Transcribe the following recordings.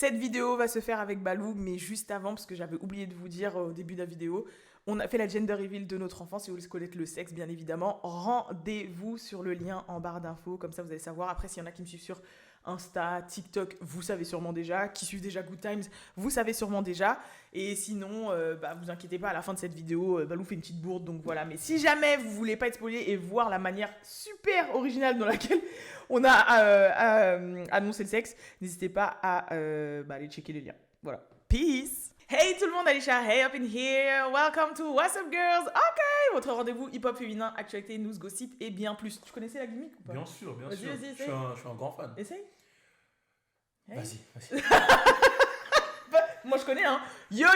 Cette vidéo va se faire avec Balou, mais juste avant, parce que j'avais oublié de vous dire au début de la vidéo, on a fait la gender reveal de notre enfant. Si vous voulez connaître le sexe, bien évidemment, rendez-vous sur le lien en barre d'infos, comme ça vous allez savoir. Après, s'il y en a qui me suivent sur Insta, TikTok, vous savez sûrement déjà. Qui suivent déjà Good Times, vous savez sûrement déjà. Et sinon, vous inquiétez pas, à la fin de cette vidéo, Balou fait une petite bourde, donc voilà. Mais si jamais vous voulez pas être spoilé et voir la manière super originale dans laquelle on a annoncé le sexe, n'hésitez pas à aller checker les liens. Voilà. Peace! Hey tout le monde, Alicia, hey up in here, welcome to What's Up Girls, ok, votre rendez-vous hip-hop féminin, actualité, news, gossip et bien plus. Tu connaissais la gimmick ou pas? Bien sûr, bien sûr. Vas-y, je suis un grand fan. Essaye. Hey. Vas-y. Moi je connais, hein. Yo,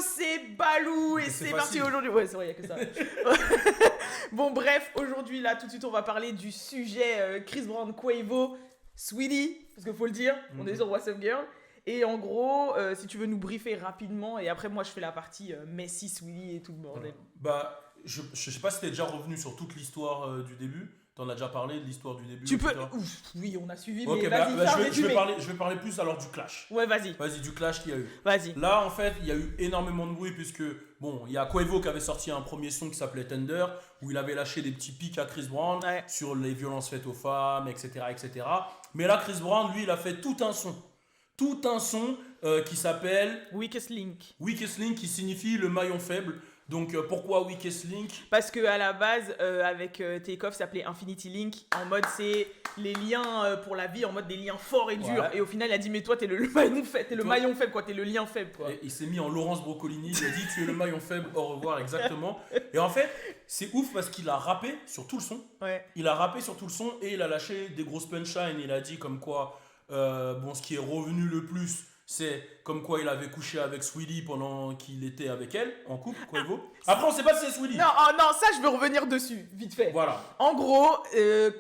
c'est Balou et c'est parti aujourd'hui. Ouais, c'est vrai, il n'y a que ça. Bon, bref, aujourd'hui, là, tout de suite, on va parler du sujet Chris Brown, Quavo, Saweetie, parce qu'il faut le dire, on est sur What's Up Girl. Et en gros, si tu veux nous briefer rapidement, et après moi je fais la partie Messi, Saweetie et tout le bordel. Je sais pas si t'es déjà revenu sur toute l'histoire du début. T'en as déjà parlé de l'histoire du début. Tu peux. Ouf, oui, on a suivi, okay, mais vas-y, je vais parler plus alors du clash. Ouais, vas-y. Vas-y, du clash qu'il y a eu. Vas-y. Là, en fait, il y a eu énormément de bruit puisque, bon, il y a Quavo qui avait sorti un premier son qui s'appelait Thunder, où il avait lâché des petits pics à Chris Brown sur les violences faites aux femmes, etc., etc. Mais là, Chris Brown, lui, il a fait tout un son qui s'appelle Weakest Link. Weakest Link, qui signifie le maillon faible. Donc pourquoi Weakest Link? Parce que à la base, avec Takeoff, ça s'appelait Infinity Link. En mode, c'est les liens pour la vie, en mode des liens forts et durs. Ouais. Et au final, il a dit, mais toi, t'es le maillon faible, maillon faible, quoi. T'es le lien faible, quoi. Et il s'est mis en Laurence Broccolini. Il a dit, tu es le maillon faible. Au revoir, exactement. Et en fait, c'est ouf parce qu'il a rappé sur tout le son. Ouais. Il a rappé sur tout le son et il a lâché des grosses punchlines. Il a dit comme quoi. Ce qui est revenu le plus, c'est comme quoi il avait couché avec Saweetie pendant qu'il était avec elle, en couple, Quavo. Après, on sait pas si c'est Saweetie. Non, ça, je veux revenir dessus, vite fait. Voilà. En gros,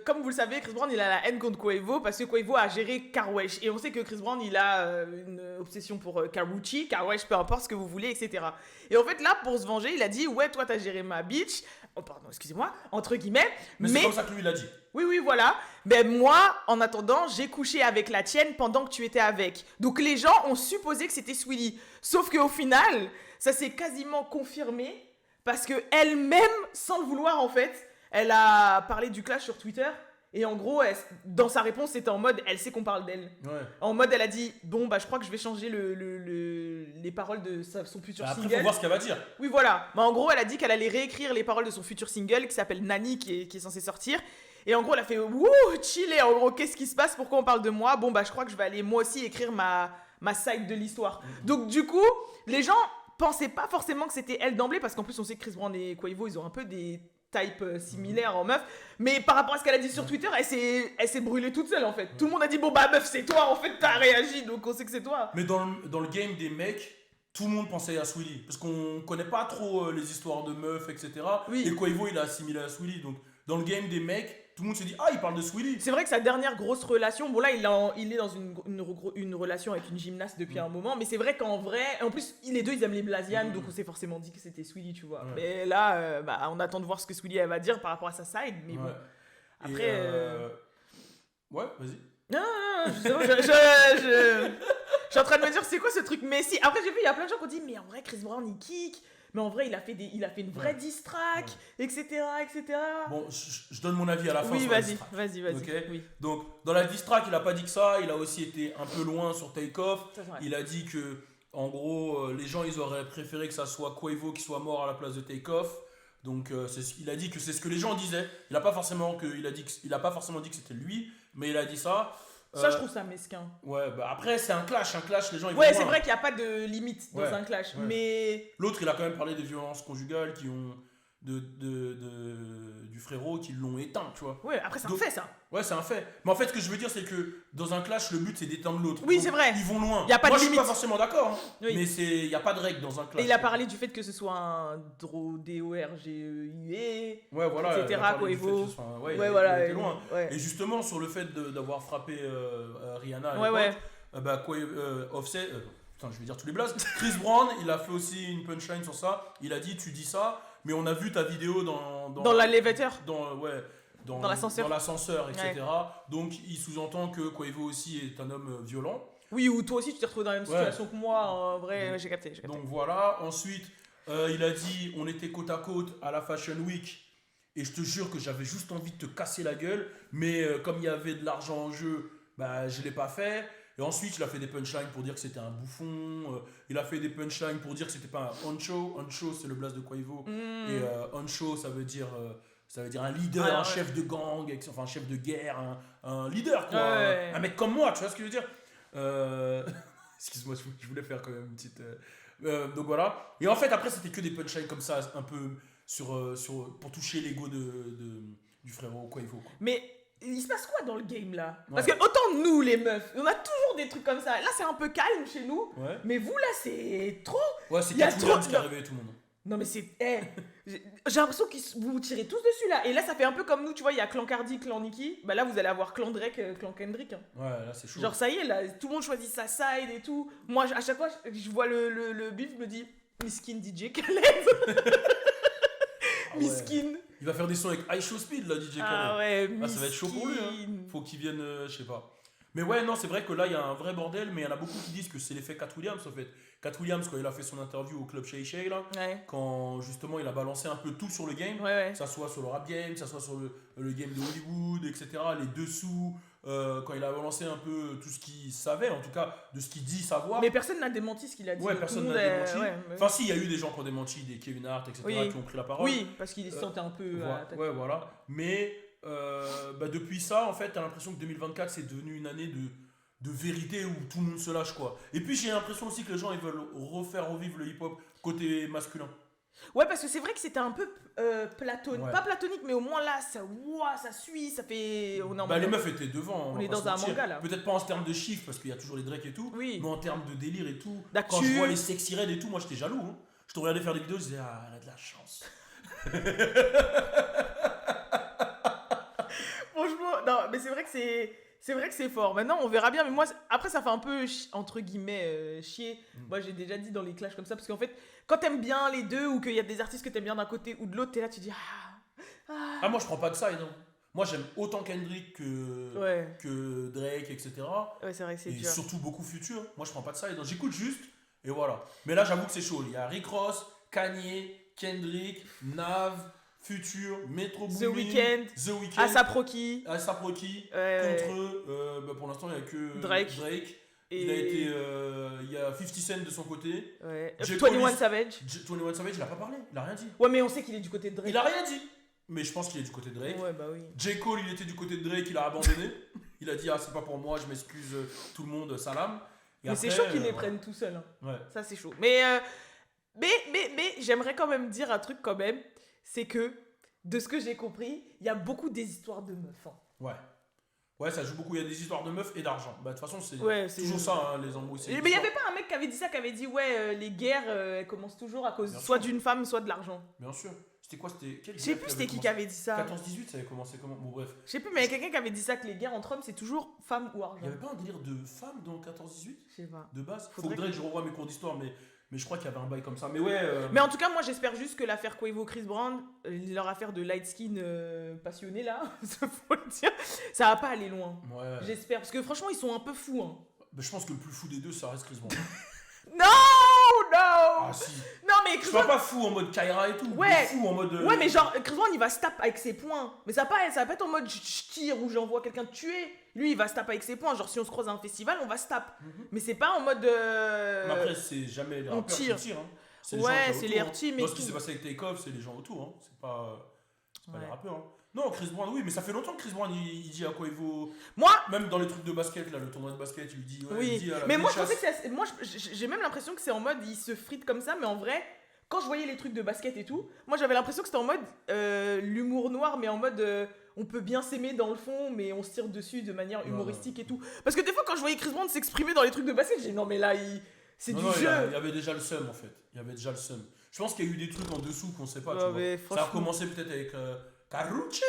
comme vous le savez, Chris Brown, il a la haine contre Quavo parce que Quavo a géré Car Wash. Et on sait que Chris Brown, il a une obsession pour Karuchi, Car Wash, peu importe ce que vous voulez, etc. Et en fait, là, pour se venger, il a dit, ouais, toi, t'as géré ma bitch. Oh, pardon, excusez-moi, entre guillemets. Mais c'est comme ça que lui, il a dit. Oui, voilà. Mais moi, en attendant, j'ai couché avec la tienne pendant que tu étais avec. Donc les gens ont supposé que c'était Saweetie. Sauf qu'au final, ça s'est quasiment confirmé parce que elle-même, sans le vouloir en fait, elle a parlé du clash sur Twitter. Et en gros, dans sa réponse, c'était en mode, elle sait qu'on parle d'elle. Ouais. En mode, elle a dit, bon, je crois que je vais changer les paroles de son futur single. Après, faut voir ce qu'elle va dire. Oui, voilà. Mais en gros, elle a dit qu'elle allait réécrire les paroles de son futur single qui s'appelle Nani, qui est censé sortir. Et en gros, elle a fait, wouh, chiller. En gros, qu'est-ce qui se passe? Pourquoi on parle de moi? Bon, je crois que je vais aller moi aussi écrire ma side de l'histoire. Donc, du coup, les gens pensaient pas forcément que c'était elle d'emblée, parce qu'en plus, on sait que Chris Brown et Quavo, ils ont un peu des type similaire en meuf, mais par rapport à ce qu'elle a dit sur Twitter, elle s'est brûlée toute seule en fait. Tout le monde a dit bon meuf c'est toi en fait, t'as réagi donc on sait que c'est toi. Mais dans le game des mecs, tout le monde pensait à Saweetie parce qu'on connaît pas trop les histoires de meufs, etc. Oui. Et Quavo il a assimilé à Saweetie, donc dans le game des mecs, tout le monde s'est dit il parle de Saweetie. C'est vrai que sa dernière grosse relation, bon là il est dans une relation avec une gymnaste depuis un moment, mais c'est vrai qu'en vrai, en plus les deux ils aiment les Blasian, donc on s'est forcément dit que c'était Saweetie, tu vois. Ouais. Mais là on attend de voir ce que Saweetie elle va dire par rapport à sa side, mais bon. Après ouais, vas-y. Non, je suis en train de me dire c'est quoi ce truc Messi. Après j'ai vu il y a plein de gens qui ont dit mais en vrai Chris Brown il kick. Mais en vrai, il a fait une vraie diss track, etc., etc. Bon, je donne mon avis à la fin. Oui, vas-y. Okay. Oui. Donc, dans la diss track, il a pas dit que ça. Il a aussi été un peu loin sur Takeoff. Il a dit que, en gros, les gens, ils auraient préféré que ça soit Quavo qui soit mort à la place de Takeoff. Donc, il a dit que c'est ce que les gens disaient. Il a pas forcément dit que c'était lui, mais il a dit ça. Ça, je trouve ça mesquin. Ouais, après, c'est un clash, les gens ils vont ouais, c'est vrai qu'il n'y a pas de limite dans un clash, mais... L'autre, il a quand même parlé des violences conjugales qui ont... du frérot qui l'ont éteint, tu vois. Ouais, après, c'est un fait, ça. Ouais, c'est un fait. Mais en fait, ce que je veux dire, c'est que dans un clash, le but, c'est d'éteindre l'autre. Oui, donc, c'est vrai. Ils vont loin. Y a pas Moi, de je limite. suis pas forcément d'accord, hein, oui. mais il n'y a pas de règle dans un clash. Et il a parlé du fait que ce soit un DORGE, ouais, voilà, etc., Quavo. Ouais, voilà. Il était loin. Ouais. Et justement, sur le fait d'avoir frappé Rihanna, Offset, putain, je vais dire tous les blazes. Chris Brown, il a fait aussi une punchline sur ça. Il a dit, tu dis ça, mais on a vu ta vidéo dans l'elevator. Dans l'ascenseur, etc. Ouais. Donc, il sous-entend que Quavo aussi est un homme violent. Oui, ou toi aussi tu t'es retrouvé dans la même situation que moi, en vrai, donc, j'ai capté. Donc voilà, ensuite, il a dit, on était côte à côte à la Fashion Week, et je te jure que j'avais juste envie de te casser la gueule, mais comme il y avait de l'argent en jeu, bah je l'ai pas fait. Et ensuite, il a fait des punchlines pour dire que c'était un bouffon. Il a fait des punchlines pour dire que c'était pas un honcho. Honcho, c'est le blaze de Quavo. Et honcho, ça veut dire un leader, un chef de gang, enfin un chef de guerre, un leader quoi. Un mec comme moi, tu vois ce que je veux dire. Excuse-moi, je voulais faire quand même une petite. Donc voilà. Et en fait, après, c'était que des punchlines comme ça, un peu pour toucher l'ego du frérot Quavo. Quoi. Mais il se passe quoi dans le game là? Parce que autant nous les meufs, on a toujours des trucs comme ça. Là, c'est un peu calme chez nous. Ouais. Mais vous là, c'est trop. Ouais, c'est Cat Williams qui a réveillé tout le monde. Non mais c'est... j'ai l'impression que vous vous tirez tous dessus là. Et là ça fait un peu comme nous, tu vois, il y a Clan Cardi, Clan Nicki. Bah là vous allez avoir Clan Drake, Clan Kendrick. Hein. Ouais, là c'est chaud. Genre ça y est, là, tout le monde choisit sa side et tout. Moi à chaque fois je vois le beef, je me dis Miskin DJ Khaled. Miskin. Il va faire des sons avec High Show Speed là, DJ Khaled. Ah ouais, Miskin. Ça va être chaud pour lui. Hein. Faut qu'il vienne, je sais pas. Mais ouais, non, c'est vrai que là, il y a un vrai bordel, mais il y en a beaucoup qui disent que c'est l'effet Cat Williams, en fait. Cat Williams, quand il a fait son interview au Club Shay Shay, là, quand justement il a balancé un peu tout sur le game, que ça soit sur le rap game, que ça soit sur le game de Hollywood, etc., les dessous, quand il a balancé un peu tout ce qu'il savait, en tout cas, de ce qu'il dit savoir. Mais personne n'a démenti ce qu'il a dit. Ouais, personne n'a démenti. Enfin, si, il y a eu des gens qui ont démenti, des Kevin Hart, etc., qui ont pris la parole. Oui, parce qu'il se sentait un peu... ouais, voilà. Mais depuis ça, en fait, t'as l'impression que 2024, c'est devenu une année de vérité où tout le monde se lâche quoi. Et puis j'ai l'impression aussi que les gens ils veulent revivre le hip-hop côté masculin. Ouais, parce que c'est vrai que c'était un peu platonique, pas platonique, mais au moins là ça suit, ça fait les meufs étaient devant, on est dans un manga là. Peut-être pas en termes de chiffres parce qu'il y a toujours les Drake et tout, mais en termes de délire et tout. Quand je vois les Sexy Red et tout, moi j'étais jaloux hein. Je te regardais faire des vidéos, je disais elle a de la chance. Franchement, non, mais c'est vrai que c'est fort. Maintenant, on verra bien. Mais moi, après, ça fait un peu, entre guillemets, chier. Moi, j'ai déjà dit dans les clashs comme ça. Parce qu'en fait, quand t'aimes bien les deux ou qu'il y a des artistes que t'aimes bien d'un côté ou de l'autre, t'es là, tu dis moi, je prends pas de ça, non. Moi, j'aime autant Kendrick que Drake, etc. Ouais, c'est vrai que c'est dur. Et surtout beaucoup Future. Moi, je prends pas de ça. J'écoute juste. Et voilà. Mais là, j'avoue que c'est chaud. Il y a Rick Ross, Kanye, Kendrick, Nav... Future, Metro Boomin, The Weeknd, A$AP Rocky, contre eux, pour l'instant il n'y a que Drake. Et il y a 50 Cent de son côté. 21 Savage. 21 Savage, il a pas parlé, il a rien dit. Ouais, mais on sait qu'il est du côté de Drake. Il a rien dit. Mais je pense qu'il est du côté de Drake. Ouais, bah oui. J. Cole, il était du côté de Drake, il a abandonné. Il a dit c'est pas pour moi, je m'excuse tout le monde, salam. Mais c'est chaud qu'ils les prennent tout seuls. Hein. Ouais. Ça c'est chaud. Mais j'aimerais quand même dire un truc quand même. C'est que, de ce que j'ai compris, il y a beaucoup des histoires de meufs. Hein. Ouais, ça joue beaucoup. Il y a des histoires de meufs et d'argent. Bah, de toute façon, c'est toujours ça, hein, les embrouilles. Mais il n'y avait pas un mec qui avait dit ça, qui avait dit, les guerres, elles commencent toujours à cause soit d'une femme, soit de l'argent. Bien sûr. C'était quoi? Je sais plus c'était qui avait dit ça. 14-18, ça avait commencé comment? Bon, bref. Je sais plus, mais il y a quelqu'un qui avait dit ça, que les guerres entre hommes, c'est toujours femme ou argent. Il n'y avait pas un délire de femme dans 14-18? Je sais pas. De base? Faudrait que je revoie mes cours d'histoire, mais je crois qu'il y avait un bail comme ça. Mais ouais. Mais en tout cas, moi j'espère juste que l'affaire Quavo Chris Brown, leur affaire de light skin passionné là, faut le dire, ça va pas aller loin. Ouais. J'espère. Parce que franchement, ils sont un peu fous. Hein. Bah, je pense que le plus fou des deux, ça reste Chris Brown. Non! Ah si. Non mais Chris Brown... pas fou en mode Kyra et tout. Ouais. Fou en mode. Ouais, mais genre Chris Brown il va se taper avec ses poings. Mais ça va pas être en mode je tire ou j'envoie quelqu'un te tuer. Lui il va se taper avec ses poings. Genre si on se croise à un festival, on va se taper. Mais c'est pas en mode. Mais après c'est jamais les rappeurs qui tirent. Hein. C'est les air team et tout. Ce qui s'est passé avec Takeoff, c'est les gens autour. Hein. C'est pas les rappeurs. Hein. Non, Chris Brown, oui, mais ça fait longtemps que Chris Brown il dit à Quavo. Moi même dans les trucs de basket, là, le tournoi de basket, il dit. Oui, il dit mais moi je pensais que moi j'ai même l'impression que c'est en mode il se frite comme ça, mais en vrai, quand je voyais les trucs de basket et tout, moi j'avais l'impression que c'était en mode l'humour noir, mais en mode on peut bien s'aimer dans le fond, mais on se tire dessus de manière humoristique et tout. Parce que des fois, quand je voyais Chris Brown s'exprimer dans les trucs de basket, j'ai dit non, mais là, c'est du jeu. Il y avait déjà le seum en fait. Je pense qu'il y a eu des trucs en dessous qu'on sait pas. Ça a commencé peut-être avec Carucci.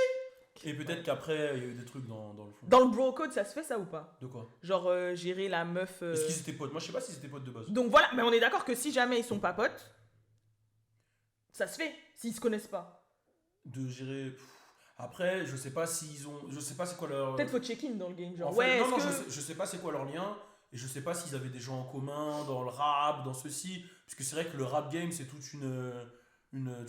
Et peut-être qu'après, il y a eu des trucs dans le fond. Dans le bro code, ça se fait ça ou pas? De quoi? Genre gérer la meuf. Est-ce qu'ils étaient potes? Moi, je sais pas si c'était potes de base. Donc voilà, mais on est d'accord que si jamais ils sont pas potes, ça se fait, s'ils se connaissent pas. De gérer. Après, je sais pas s'ils ont. Je sais pas c'est quoi leur. Peut-être faut check-in dans le game. Genre, en fait, non, je sais pas c'est quoi leur lien. Et je sais pas s'ils avaient des gens en commun dans le rap, dans ceci. Parce que c'est vrai que le rap game, c'est toute tu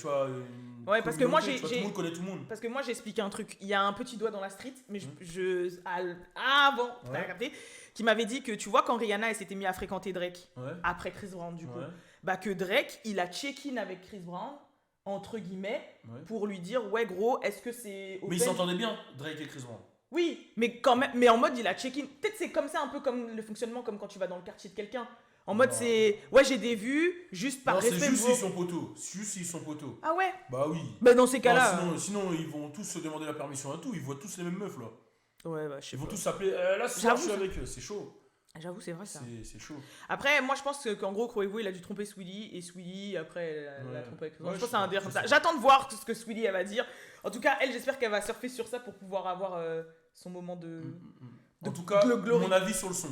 vois, une Ouais, parce que moi, communauté, tu vois, tout le monde connaît tout le monde. Parce que moi, j'ai expliqué un truc. Il y a un petit doigt dans la street, mais bon, t'as Ouais. capté, qui m'avait dit que, tu vois, quand Rihanna, elle s'était mise à fréquenter Drake, Ouais. après Chris Brown, du coup, Ouais. bah que Drake, il a check-in avec Chris Brown, entre guillemets, Ouais. pour lui dire, ouais, gros, est-ce que c'est... Mais ils s'entendaient bien, Drake et Chris Brown. Oui, mais quand même, mais en mode, il a check-in. Peut-être c'est comme ça, un peu comme le fonctionnement, comme quand tu vas dans le quartier de quelqu'un. En mode, Non. c'est, ouais, j'ai des vues, juste par Non, c'est respect. juste bro. s'ils sont poteaux. Juste s'ils sont poteaux. Ah ouais. Bah oui. Bah dans ces Non, cas-là. sinon, ils vont tous se demander la permission à tout. Ils voient tous les mêmes meufs là. Ouais, bah je sais Ils vont pas. tous s'appeler. Là, ce soir, je J'avoue, suis avec eux. C'est chaud. J'avoue, c'est vrai ça. C'est chaud. Après, moi je pense qu'en gros, Quavo il a dû tromper Sweetie et Sweetie après elle a trompé avec Chris Brown. Ouais, Je pense que c'est un délire je comme ça. sais. J'attends de voir tout ce que Sweetie elle va dire. En tout cas, elle, j'espère qu'elle va surfer sur ça pour pouvoir avoir son moment de. En tout cas, glory. mon avis sur le son.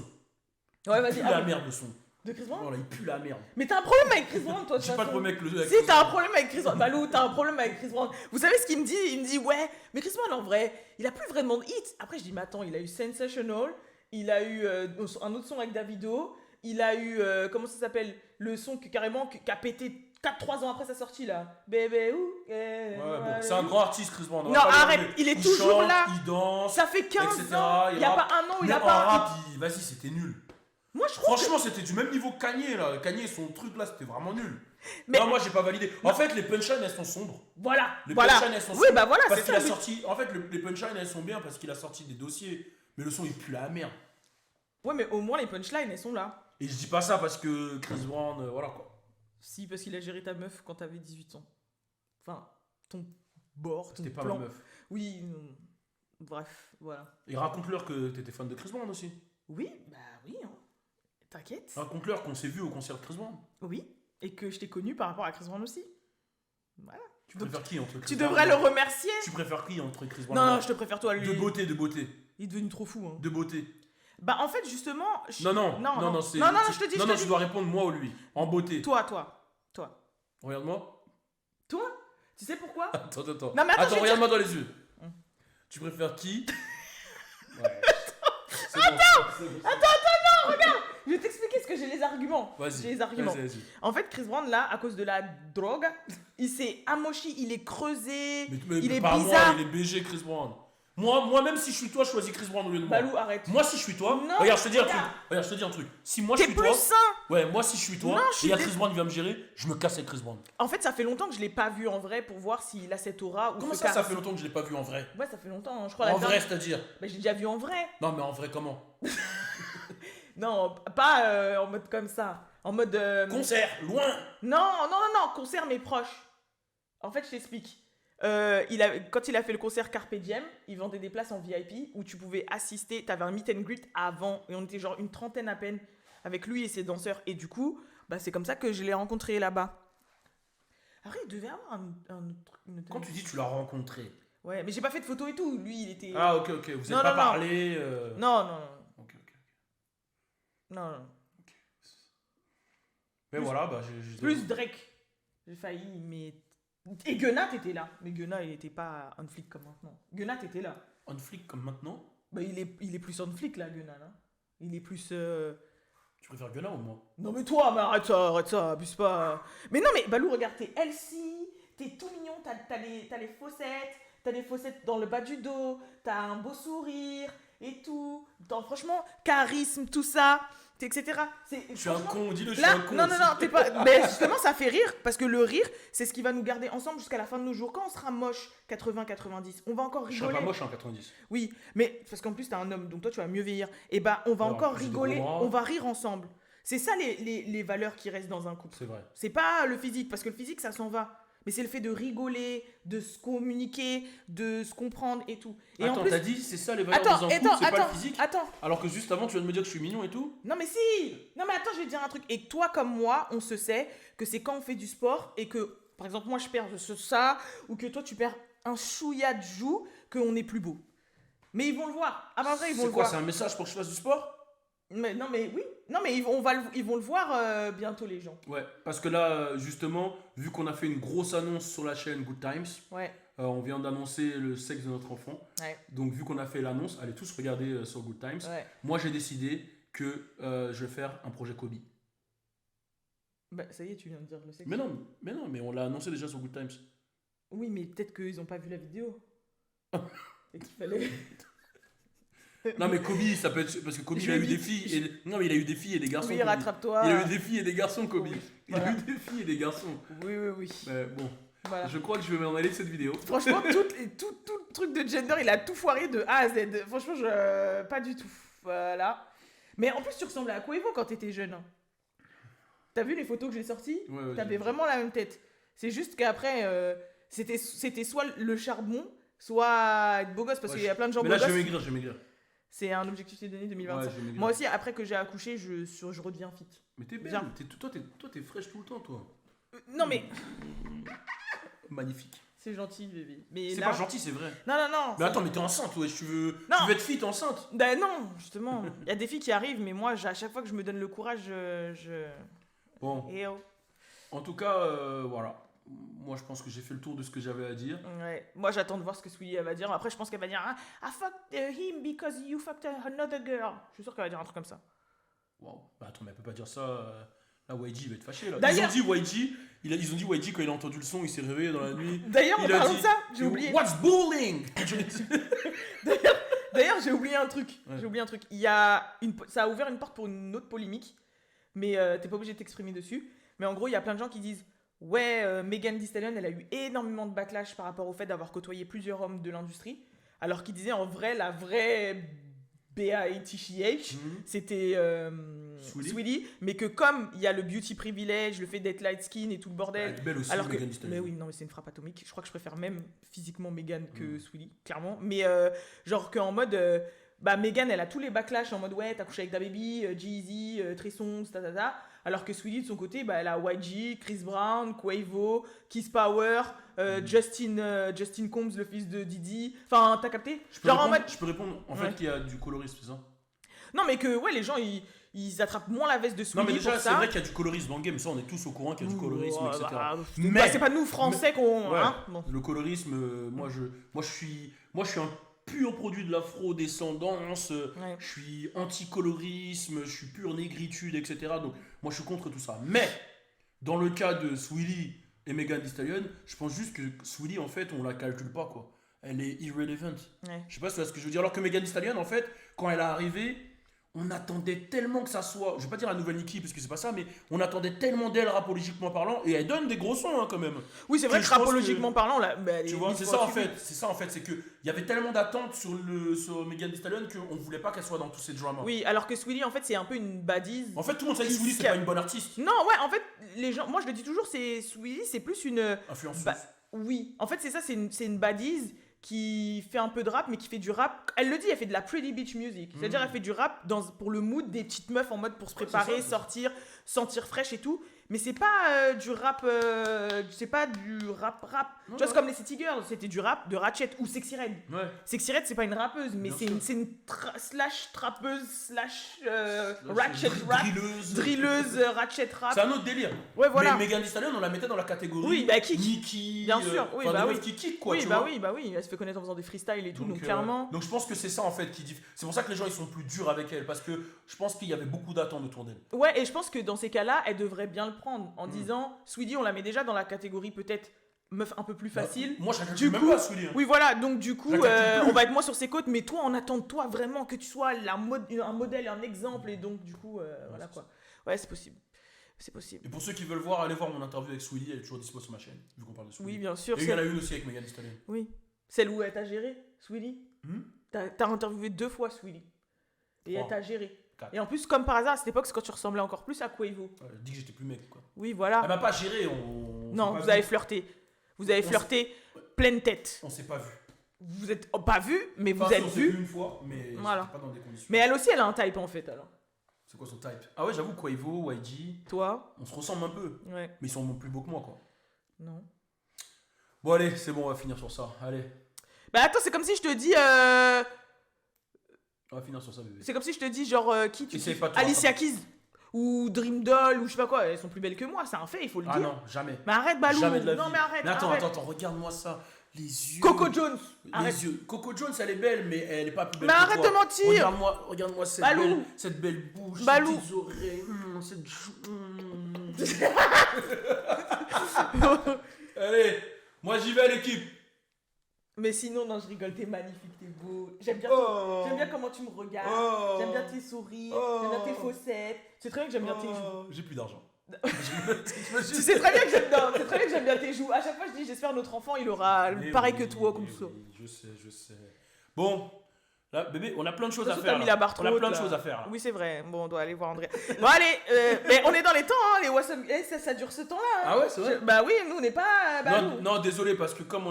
Ouais, Il vas-y. pue ah la oui. merde le son. De Chris Brown. Voilà, il pue la merde. Mais t'as un problème avec Chris Brown, toi de J'ai toute pas de façon. problème avec le. Si, t'as un problème avec Chris Brown. Balou, t'as un problème avec Chris Brown. Vous savez ce qu'il me dit? Il me dit, ouais, mais Chris Brown, en vrai, il a plus vraiment de hits. Après, je dis, mais attends, il a eu Sensational, il a eu un autre son avec Davido, il a eu, comment ça s'appelle? Le son qui a pété 4-3 ans après sa sortie, là. Bébé, où? Ouais, bon, c'est un grand artiste, Chris Brown. on va Non, pas le arrête, enlever. il est toujours chante, là. Il danse, Ça fait 15 etc. ans. Il y a rappe. pas un an, il Mais a en pas. rap, vas-y, c'était nul. Moi, je trouve. Franchement, c'était du même niveau que Kanye là. Kanye, son truc là, c'était vraiment nul. Mais- Non, moi j'ai pas validé. En fait, les punchlines elles sont sombres. Voilà. Les voilà. punchlines elles sont Oui, sombres. bah voilà, Parce c'est qu'il ça. a oui. sorti. En fait, les punchlines elles sont bien parce qu'il a sorti des dossiers. Mais le son il pue la merde. Ouais, mais au moins, les punchlines, elles sont là. Et je dis pas ça parce que Chris Brown, voilà quoi. Si, parce qu'il a géré ta meuf quand t'avais 18 ans. Enfin, ton bord, ton C'était pas plan. ma meuf. Oui, bref, voilà. Et raconte-leur que t'étais fan de Chris Brown aussi. Oui, bah oui, hein. T'inquiète. Raconte-leur qu'on s'est vu au concert de Chris Brown. Oui, et que je t'ai connu par rapport à Chris Brown aussi. Voilà. Tu préfères qui entre Chris Tu Brown devrais et le moi remercier. Tu préfères qui entre Chris Brown Non, et non, moi je te préfère toi, lui. De beauté, de beauté. Il est devenu trop fou, hein. De beauté. Bah en fait, justement... Non, c'est. Non, je te dis, Non, je te tu dis. dois répondre moi ou lui. En beauté. Toi. Regarde-moi. Toi. Tu sais pourquoi? Attends. Non, mais attends, je vais regarde-moi dans les yeux. Hum. Tu préfères qui Ouais. C'est bon. Je vais t'expliquer ce que j'ai les arguments. Vas-y. J'ai les arguments. Vas-y. En fait, Chris Brown, là, à cause de la drogue, il s'est amochi, il est creusé, Mais il est pas bizarre. moi, il est BG Chris Brown. Moi, même si je suis toi, je choisis Chris Brown au lieu de moi. Balou, arrête. Moi, si je suis toi, Non, regarde, je te dis un regarde. truc. Regarde, je te dis un truc. Si moi je T'es suis plus toi, sain. ouais, moi si je suis toi, Non, je et suis il y a dé- Chris Brown qui va me gérer, je me casse avec Chris Brown. En fait, ça fait longtemps que je l'ai pas vu en vrai pour voir s'il a cette aura ou Comment ce ça charisme. fait longtemps que je l'ai pas vu en vrai Ouais, ça fait longtemps, hein, je crois. En la vrai, dernière- c'est-à-dire Bah, j'ai déjà vu en vrai. Non, mais en vrai, comment Non, pas en mode comme ça. En mode. Concert, loin. Non, concert mais proche. En fait, je t'explique. Quand il a fait le concert Carpe Diem, il vendait des places en VIP où tu pouvais assister. T'avais un meet and greet avant et on était genre une trentaine à peine avec lui et ses danseurs. Et du coup, bah, c'est comme ça que je l'ai rencontré là-bas. Après, il devait avoir une autre. Quand tu dis tu l'as rencontré. Ouais, mais j'ai pas fait de photo et tout. Lui, il était. Ah, ok, vous Non, n'avez pas non. parlé. Non. Ok. Non. Mais Plus- voilà, bah j'ai. Plus Drake. J'ai failli, mais. Et Gunna était là. Mais Gunna, il était pas un flic comme maintenant. Gunna, t'étais là. On flic comme maintenant. Bah, il est plus on flic là, Gunna. Là. Il est plus. Tu préfères Gunna ou moi Non, mais toi, mais arrête ça, abuse pas. Mais non, mais Balou, regarde, t'es Elsie, t'es tout mignon, t'as les fossettes dans le bas du dos, t'as un beau sourire et tout. Franchement, charisme, tout ça, etc. Je suis un con, dis-le, je suis Là, un con. non, aussi. t'es pas. Mais justement, ça fait rire parce que le rire, c'est ce qui va nous garder ensemble jusqu'à la fin de nos jours. Quand on sera moche, 80-90, on va encore Je serais rigoler. pas moche en 90. Oui, mais parce qu'en plus, t'es un homme, donc toi, tu vas mieux vieillir. Et bah, on va Alors, encore plus de rigoler, gros bras. on va rire ensemble. C'est ça les valeurs qui restent dans un couple. C'est vrai. C'est pas le physique, parce que le physique, ça s'en va. Mais c'est le fait de rigoler, de se communiquer, de se comprendre et tout. Et Attends, en plus. t'as dit c'est ça les valeurs dans un couple, c'est pas le physique attends. Alors que juste avant tu viens de me dire que je suis mignon et tout. Non mais si. Non mais attends, je vais te dire un truc. Et toi comme moi, on se sait que c'est quand on fait du sport et que, par exemple, moi je perds ça, ou que toi tu perds un chouïa de joue, qu'on est plus beau. Mais ils vont le voir. Ah bah vrai, ils vont C'est le quoi, voir. c'est un message pour que je fasse du sport? Mais, non mais oui. Non mais ils vont le voir bientôt les gens. Ouais, parce que là, justement, vu qu'on a fait une grosse annonce sur la chaîne Good Times, Ouais. on vient d'annoncer le sexe de notre enfant. Ouais. Donc, vu qu'on a fait l'annonce, allez tous regarder sur Good Times. Ouais. Moi, j'ai décidé que je vais faire un projet Kobe. Bah, ça y est, tu viens de dire le sexe. Mais non, mais on l'a annoncé déjà sur Good Times. Oui, mais peut-être qu'ils n'ont pas vu la vidéo. Et qu'il fallait. Non, mais Kobe, ça peut être. Parce que Kobe, il a eu des filles. Non, mais il a eu des filles et des garçons. Oui, Kobe. rattrape-toi. Il a eu des filles et des garçons, Kobe. Oui, Il a voilà. eu des filles et des garçons. Oui. Bon, Voilà. je crois que je vais m'en aller de cette vidéo. Franchement, tout le truc de gender, il a tout foiré de A à Z. Franchement, pas du tout. Voilà. Mais en plus, tu ressemblais à Quavo quand t'étais jeune. Hein. T'as vu les photos que j'ai sorties? Ouais, T'avais vraiment la même tête. C'est juste qu'après, c'était soit le charbon, soit être beau gosse, parce qu'il y a plein de gens mais beaux là, gosses. je vais maigrir. C'est un objectif d'année 2025. Ouais, je vais maigrir. Moi aussi, après que j'ai accouché, je redeviens fit. Mais t'es belle. Bien. Toi, t'es fraîche tout le temps, toi. Non, mais Magnifique. c'est gentil, bébé. Mais C'est là... pas gentil, c'est vrai. Non. Mais attends, mais t'es enceinte, ouais. Tu veux être fit enceinte. Ben non, justement. Il y a des filles qui arrivent, mais moi, à chaque fois que je me donne le courage, Bon, Et oh. en tout cas, voilà. Moi, je pense que j'ai fait le tour de ce que j'avais à dire. Ouais. Moi, j'attends de voir ce que Sweetie elle va dire. Après, je pense qu'elle va dire I fucked him because you fucked another girl. Je suis sûr qu'elle va dire un truc comme ça. Waouh. Bah attends, mais elle peut pas dire ça. Là, YG va être fâché. Là. Ils D'ailleurs- ont dit YG quand il a entendu le son, il s'est réveillé dans la nuit. D'ailleurs, en Il a parlant dit, de ça, j'ai oublié. What's bullying? D'ailleurs, j'ai oublié un truc. Ouais. J'ai oublié un truc. Ça a ouvert une porte pour une autre polémique, mais t'es pas obligé de t'exprimer dessus. Mais en gros, il y a plein de gens qui disent ouais, Megan Thee Stallion, elle a eu énormément de backlash par rapport au fait d'avoir côtoyé plusieurs hommes de l'industrie, alors qu'ils disaient en vrai, la vraie B.A.T.C.H. C'était Sweetie, mais que comme il y a le beauty privilege, le fait d'être light skin et tout le bordel. Elle est belle aussi, Alors que, Megan Thee Stallion. mais oui, non, mais c'est une frappe atomique. Je crois que je préfère même physiquement Megan que Sweetie, clairement. Mais genre qu'en mode, Megan, elle a tous les backlash en mode ouais, t'as couché avec DaBaby, Jeezy, Trey Songz, ta. Alors que Sweetie de son côté, elle a YG, Chris Brown, Quavo, Kiss Power, Justin Combs, le fils de Diddy. Enfin, t'as capté? Je peux Genre répondre en Ouais. fait qu'il y a du colorisme, c'est ça? Non, mais que ouais, les gens ils attrapent moins la veste de Sweetie. Non, mais déjà, pour c'est ça. vrai qu'il y a du colorisme dans le game. Ça, on est tous au courant qu'il y a du colorisme, etc. Mais c'est pas nous Français qu'on. Ouais. Hein bon. Le colorisme, moi je suis un pur produit de l'afro-descendance, Ouais. je suis anti-colorisme, je suis pure négritude, etc. Donc moi je suis contre tout ça. Mais dans le cas de Sweetie et Megan Thee Stallion, je pense juste que Sweetie en fait on la calcule pas quoi. Elle est irrelevant. Ouais. Je sais pas si tu vois ce que je veux dire. Alors que Megan Thee Stallion en fait, quand elle est arrivée, on attendait tellement que ça soit, je vais pas dire la nouvelle Nicki parce que c'est pas ça, mais on attendait tellement d'elle rapologiquement parlant et elle donne des gros sons hein, quand même. Oui, c'est vrai Que que je pense rapologiquement parlant, là. Tu vois, c'est ça en fait, c'est que il y avait tellement d'attentes sur Megan Thee Stallion qu'on voulait pas qu'elle soit dans tous ces dramas. Oui, alors que Sweetie, en fait, c'est un peu une badise. En fait, tout le monde sait que Sweetie c'est pas une bonne artiste. Non, ouais, en fait, les gens, moi je le dis toujours, c'est Sweetie, c'est plus une. Influenceuse. Oui, en fait, c'est ça, c'est une badise qui fait un peu de rap, mais qui fait du rap. Elle le dit, elle fait de la pretty bitch music. C'est-à-dire, elle fait du rap pour le mood des petites meufs en mode pour se préparer, sortir, sentir fraîche et tout. Mais c'est pas du rap. C'est pas du rap. Tu vois, c'est comme les City Girls, c'était du rap de Ratchet ou Sexy Red. Ouais. Sexy Red, c'est pas une rappeuse, mais c'est une slash trappeuse, slash ratchet rap. Drilleuse, ratchet rap. C'est un autre délire. Ouais, voilà. Mais Megan Thee Stallion, on la mettait dans la catégorie. Oui, bah, kick. Nicki. Bien sûr, oui, enfin, bah des oui. meufs qui kick, quoi. Oui, tu bah vois. oui, bah oui. Elle se fait connaître en faisant des freestyles et tout, donc, Donc, clairement. donc je pense que c'est ça en fait qui dit. C'est pour ça que les gens ils sont plus durs avec elle parce que je pense qu'il y avait beaucoup d'attentes autour d'elle. Ouais, et je pense que dans ces cas-là, elle devrait bien le prendre en disant Sweetie, on la met déjà dans la catégorie peut-être meuf un peu plus facile. Moi je la Du calcule même coup, pas Sweetie. Hein. Oui, voilà, donc du coup, Je la calcule plus. on va être moins sur ses côtes, mais toi, on attend de toi vraiment que tu sois un modèle, un exemple, et donc du coup, voilà quoi. Ouais, c'est possible. C'est possible. Et pour ceux qui veulent voir, allez voir mon interview avec Sweetie, elle est toujours dispo sur ma chaîne, vu qu'on parle de Sweetie. Oui, bien sûr. Et il y en a une aussi avec Megan Thee Stallion. Oui. Celle où elle t'a géré, Sweetie. T'as interviewé 2 fois Sweetie. Et 3. elle t'a géré. 4. Et en plus, comme par hasard, à cette époque, c'est quand tu ressemblais encore plus à Quavo. Elle dit que j'étais plus mec quoi. Oui, voilà. Elle m'a pas géré, Non, vous avez flirté. Vous avez flirté pleine tête. On s'est pas vu. Vous êtes pas vu, mais vous Enfin, êtes on s'est vu. vu une fois, mais Voilà. c'était pas dans des conditions. Mais elle aussi, elle a un type en fait, alors. C'est quoi son type? Ah ouais, j'avoue, Quavo, YG, Toi? on se ressemble un peu. Ouais. Mais ils sont plus beaux que moi quoi. Non. Bon allez, c'est bon, on va finir sur ça. Allez, Bah attends, c'est comme si je te dis. on va finir sur ça bébé. C'est comme si je te dis, genre, qui tu Essaye kiffes pas de te Alicia rattraper. Keys. Ou Dream Doll, ou je sais pas quoi. Elles sont plus belles que moi, c'est un fait, il faut le Ah dire. non, jamais. Mais arrête, Balou. Jamais de la Non, vie. mais arrête. Mais attends, arrête. regarde-moi ça. Les yeux. Coco Jones. Arrête. Les yeux. Coco Jones, elle est belle, mais elle est pas plus belle Mais que arrête toi. de mentir. Regarde-moi Balou. cette belle bouche, Balou. ces petites oreilles, cette Allez, moi j'y vais l'équipe. Mais sinon, non, je rigole, t'es magnifique, t'es beau. J'aime bien, j'aime bien comment tu me regardes. J'aime bien tes sourires. J'aime bien tes faussettes. C'est très bien que j'aime bien tes joues. J'ai plus d'argent. Tu sais très bien que j'aime bien, c'est très bien que j'aime bien tes joues. À chaque fois, je dis, j'espère notre enfant, il aura pareil que toi, comme ça. Oui, je sais. Bon, là, bébé, on a plein de choses à T'as faire. mis là. la barre On a trop plein de haute, choses là. à faire. Là. Oui, c'est vrai. Bon, on doit aller voir André. Bon, allez, mais on est dans les temps, hein, les WhatsApp. Ça dure ce temps-là. Hein. Ah ouais, c'est vrai. Bah oui, nous, on n'est pas. Non, désolé, parce que comme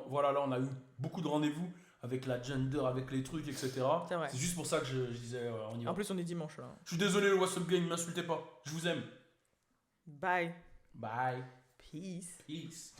voilà, là, on a eu beaucoup de rendez-vous avec la gender, avec les trucs, etc. C'est vrai. C'est juste pour ça que je disais, on y va. En plus, on est dimanche là. Je suis désolé, le WhatsApp Gang, m'insultez pas. Je vous aime. Bye. Bye. Peace. Peace.